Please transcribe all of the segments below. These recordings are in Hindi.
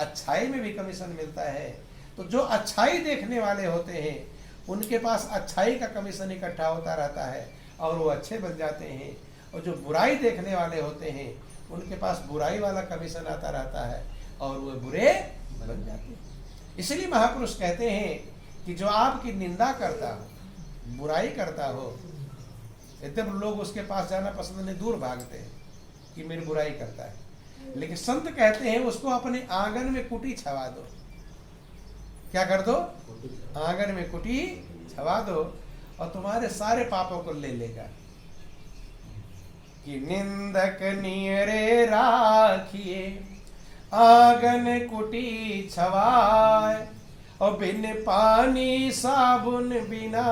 अच्छाई में भी कमीशन मिलता है। तो जो अच्छाई देखने वाले होते हैं उनके पास अच्छाई का कमीशन इकट्ठा होता रहता है और वो अच्छे बन जाते हैं, और जो बुराई देखने वाले होते हैं उनके पास बुराई वाला कमीशन आता रहता है और वो बुरे बन जाते हैं। इसलिए महापुरुष कहते हैं कि जो आपकी निंदा करता हो, बुराई करता हो, एकदम लोग उसके पास जाना पसंद नहीं, दूर भागते हैं कि मेरी बुराई करता है, लेकिन संत कहते हैं उसको अपने आंगन में कुटी छवा दो। क्या कर दो? आंगन में कुटी छवा दो और तुम्हारे सारे पापों को ले लेगा। कि निंदक नियरे राखिए आंगन कुटी छवाए, और बिन पानी साबुन बिना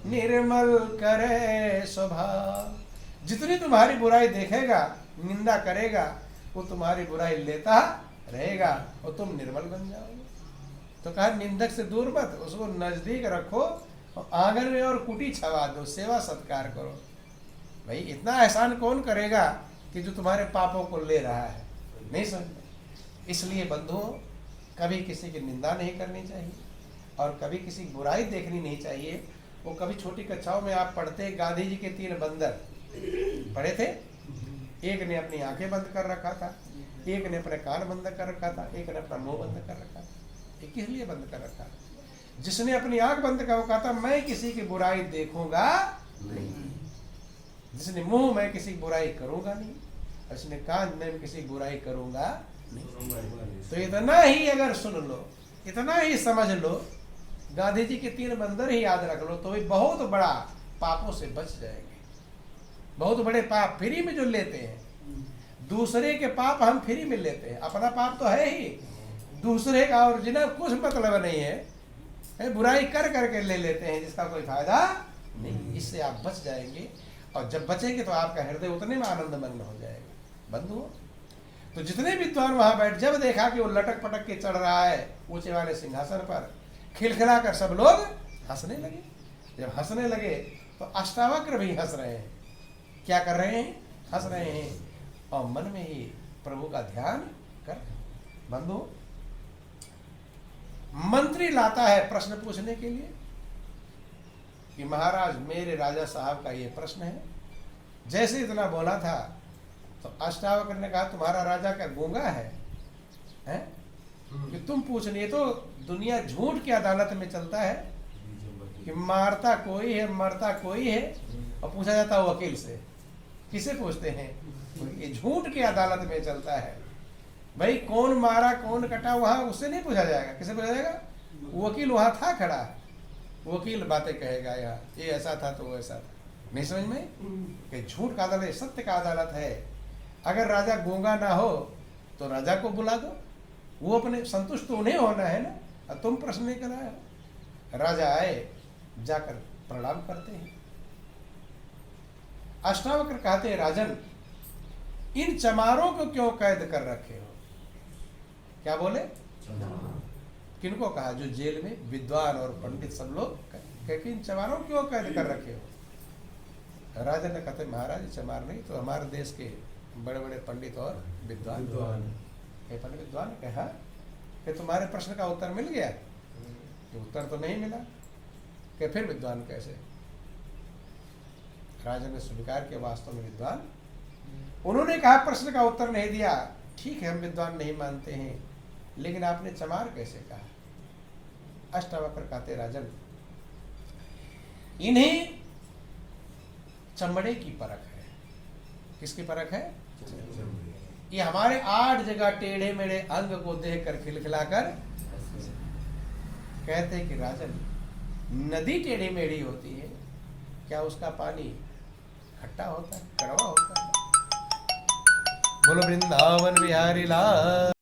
निर्मल करे स्वभाव। जितनी तुम्हारी बुराई देखेगा, निंदा करेगा, वो तुम्हारी बुराई लेता रहेगा और तुम निर्मल बन जाओगे। तो कहा निंदक से दूर मत, उसको नजदीक रखो और आंगन में और कुटी छवा दो, सेवा सत्कार करो। भाई इतना एहसान कौन करेगा कि जो तुम्हारे पापों को ले रहा है? नहीं समझ। इसलिए बंधुओं, कभी किसी की निंदा नहीं करनी चाहिए और कभी किसी की बुराई देखनी नहीं चाहिए। वो कभी छोटी कक्षाओं में आप पढ़ते, गांधी जी के 3 बंदर पढ़े थे। एक ने अपनी आंखें बंद कर रखा था, एक ने अपने कान बंद कर रखा था, एक ने अपना मुंह बंद कर रखा था। ये किस लिए बंद कर रखा? जिसने अपनी आंख बंद कर रखा था, मैं किसी की बुराई देखूंगा नहीं। जिसने मुंह, मैं किसी की बुराई करूंगा नहीं। जिसने कान, मैं किसी की बुराई करूंगा नहीं। तो इतना ही अगर सुन लो, इतना ही समझ लो, गांधी जी के 3 बंदर ही याद रख लो, तो भी बहुत बड़ा पापों से बच जाएंगे। बहुत बड़े पाप फ्री में जो लेते हैं, दूसरे के पाप हम फ्री में लेते हैं, अपना पाप तो है ही, दूसरे का और जिन्हें कुछ मतलब नहीं है, बुराई कर करके ले लेते हैं जिसका कोई फायदा नहीं। इससे आप बच जाएंगे और जब बचेंगे तो आपका हृदय उतने में आनंदमग्न हो जाएगा। बंधुओं, तो जितने विद्वान वहां बैठ, जब देखा कि वो लटक पटक के चढ़ रहा है ऊंचे वाले सिंहासन पर, खिलखिला कर सब लोग हंसने लगे। जब हंसने लगे तो अष्टावक्र भी हंस रहे हैं। क्या कर रहे हैं? हंस रहे हैं और मन में ही प्रभु का ध्यान कर। बंधु, मंत्री लाता है प्रश्न पूछने के लिए कि महाराज मेरे राजा साहब का ये प्रश्न है। जैसे इतना बोला था तो अष्टावक्र ने कहा तुम्हारा राजा क्या गूंगा है? कि तुम पूछनी? तो दुनिया झूठ की अदालत में चलता है कि मारता कोई है मरता कोई है, और पूछा जाता है वकील से। किसे पूछते हैं? ये झूठ की अदालत में चलता है। भाई कौन मारा कौन कटा वहां उससे नहीं पूछा जाएगा। किसे पूछा जाएगा? वकील वहां था खड़ा, वकील बातें कहेगा, यार ये ऐसा था तो वो ऐसा था। नहीं समझ में? कि झूठ का अदालत सत्य का अदालत है। अगर राजा गूंगा ना हो तो राजा को बुला दो, वो अपने संतुष्ट तो उन्हें होना है ना, और तुम प्रश्न नहीं कराया। राजा आए, जाकर प्रणाम करते हैं। अष्टावक्र कहते हैं राजन, इन चमारों को क्यों कैद कर रखे हो? क्या बोले? किनको कहा? जो जेल में विद्वान और पंडित सब लोग, कहते इन चमारों को क्यों कैद कर रखे हो? राजा ने कहते महाराज चमार नहीं तो हमारे देश के बड़े बड़े पंडित और विद्वान। पंडित विद्वान ने कहा कि तुम्हारे प्रश्न का उत्तर मिल गया? कि उत्तर तो नहीं मिला। कि फिर विद्वान कैसे? राजा ने स्वीकार किया वास्तव में विद्वान। उन्होंने कहा प्रश्न का उत्तर नहीं दिया, ठीक है हम विद्वान नहीं मानते हैं, लेकिन आपने चमार कैसे कहा? अष्टावक्र कहते राजन, इन्हें चमड़े की परख है। किसकी परख है? ये हमारे 8 जगह टेढ़े मेढ़े अंग को देख कर खिलखिलाकर कहते हैं कि राजन, नदी टेढ़ी मेढ़ी होती है, क्या उसका पानी खट्टा होता है, कड़वा होता है? बोलो वृंदावन बिहारी लाल।